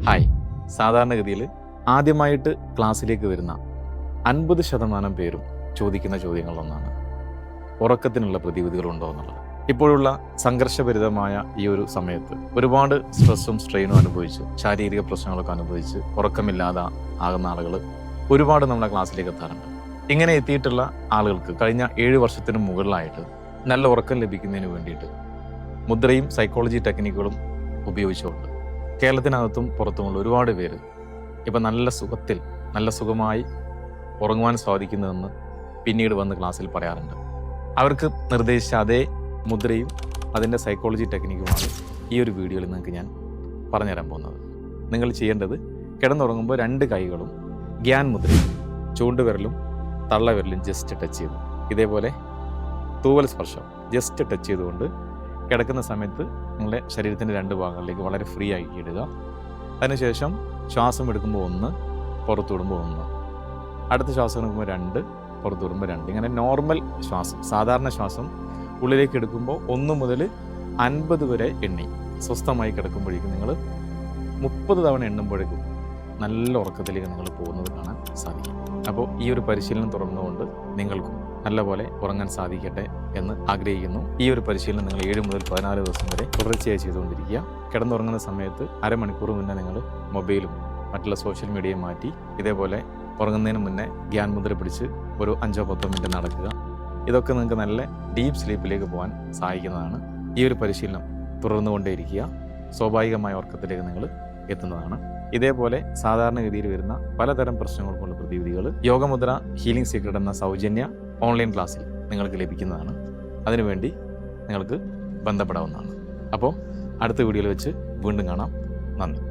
Hi. സാധാരണഗതിയിൽ ആദ്യമായിട്ട് ക്ലാസ്സിലേക്ക് വരുന്ന 50% പേരും ചോദിക്കുന്ന ചോദ്യങ്ങളിലൊന്നാണ് ഉറക്കത്തിനുള്ള പ്രതിവിധികളുണ്ടോ എന്നുള്ളത്. ഇപ്പോഴുള്ള സംഘർഷഭരിതമായ ഈ ഒരു സമയത്ത് ഒരുപാട് സ്ട്രെസ്സും സ്ട്രെയിനും അനുഭവിച്ച് ശാരീരിക പ്രശ്നങ്ങളൊക്കെ അനുഭവിച്ച് ഉറക്കമില്ലാതെ ആകുന്ന ആളുകൾ ഒരുപാട് നമ്മുടെ ക്ലാസ്സിലേക്ക് എത്താറുണ്ട്. ഇങ്ങനെ എത്തിയിട്ടുള്ള ആളുകൾക്ക് കഴിഞ്ഞ 7 വർഷത്തിന് മുകളിലായിട്ട് നല്ല ഉറക്കം ലഭിക്കുന്നതിന് വേണ്ടിയിട്ട് മുദ്രയും സൈക്കോളജി ടെക്നിക്കുകളും ഉപയോഗിച്ചുകൊണ്ട് കേരളത്തിനകത്തും പുറത്തുമുള്ള ഒരുപാട് പേര് ഇപ്പം നല്ല സുഖമായി ഉറങ്ങുവാൻ സാധിക്കുന്നതെന്ന് പിന്നീട് വന്ന് ക്ലാസ്സിൽ പറയാറുണ്ട്. അവർക്ക് നിർദ്ദേശിച്ച അതേ മുദ്രയും അതിൻ്റെ സൈക്കോളജി ടെക്നിക്കുമാണ് ഈ ഒരു വീഡിയോയിൽ നിങ്ങൾക്ക് ഞാൻ പറഞ്ഞുതരാൻ പോകുന്നത്. നിങ്ങൾ ചെയ്യേണ്ടത് കിടന്നുറങ്ങുമ്പോൾ 2 കൈകളും ഗ്യാൻ മുദ്രയും ചൂണ്ടുവിരലും തള്ളവിരലും ജസ്റ്റ് ടച്ച് ചെയ്തു, ഇതേപോലെ തൂവൽ സ്പർശം ജസ്റ്റ് ടച്ച് ചെയ്തുകൊണ്ട് കിടക്കുന്ന സമയത്ത് നിങ്ങളുടെ ശരീരത്തിൻ്റെ 2 ഭാഗങ്ങളിലേക്ക് വളരെ ഫ്രീ ആക്കി ഇടുക. അതിനുശേഷം ശ്വാസം എടുക്കുമ്പോൾ 1, പുറത്തു വിടുമ്പോൾ 1, അടുത്ത ശ്വാസം എടുക്കുമ്പോൾ 2, പുറത്തു വിടുമ്പോൾ 2. ഇങ്ങനെ നോർമൽ ശ്വാസം, സാധാരണ ശ്വാസം ഉള്ളിലേക്ക് എടുക്കുമ്പോൾ 1 മുതൽ 50 വരെ എണ്ണി സ്വസ്ഥമായി കിടക്കുമ്പോഴേക്കും നിങ്ങൾ 30 തവണ എണ്ണുമ്പോഴേക്കും നല്ല ഉറക്കത്തിലേക്ക് നിങ്ങൾ പോകുന്നത് കാണാൻ സാധിക്കും. അപ്പോൾ ഈ ഒരു പരിശീലനം തുടർന്നുകൊണ്ട് നിങ്ങൾക്കും നല്ലപോലെ ഉറങ്ങാൻ സാധിക്കട്ടെ എന്ന് ആഗ്രഹിക്കുന്നു. ഈ ഒരു പരിശീലനം നിങ്ങൾ 7 മുതൽ 14 ദിവസം വരെ തുടർച്ചയായി ചെയ്തുകൊണ്ടിരിക്കുക. കിടന്നുറങ്ങുന്ന സമയത്ത് അരമണിക്കൂർ മുന്നേ നിങ്ങൾ മൊബൈലും മറ്റുള്ള സോഷ്യൽ മീഡിയയും മാറ്റി ഇതേപോലെ ഉറങ്ങുന്നതിന് മുന്നേ ഗ്യാൻ മുദ്ര പിടിച്ച് ഒരു 5-10 മിനിറ്റ് നടക്കുക. ഇതൊക്കെ നിങ്ങൾക്ക് നല്ല ഡീപ്പ് സ്ലീപ്പിലേക്ക് പോകാൻ സഹായിക്കുന്നതാണ്. ഈ ഒരു പരിശീലനം തുടർന്നുകൊണ്ടേയിരിക്കുക. സ്വാഭാവികമായ ഉറക്കത്തിലേക്ക് നിങ്ങൾ എത്തുന്നതാണ്. ഇതേപോലെ സാധാരണഗതിയിൽ വരുന്ന പലതരം പ്രശ്നങ്ങൾക്കുള്ള പ്രതിവിധികൾ യോഗമുദ്ര ഹീലിംഗ് സീക്രട്ട് എന്ന സൗജന്യ ഓൺലൈൻ ക്ലാസ്സിൽ നിങ്ങൾക്ക് ലഭിക്കുന്നതാണ്. അതിനുവേണ്ടി നിങ്ങൾക്ക് ബന്ധപ്പെടാവുന്നതാണ്. അപ്പോൾ അടുത്ത വീഡിയോയിൽ വെച്ച് വീണ്ടും കാണാം. നന്ദി.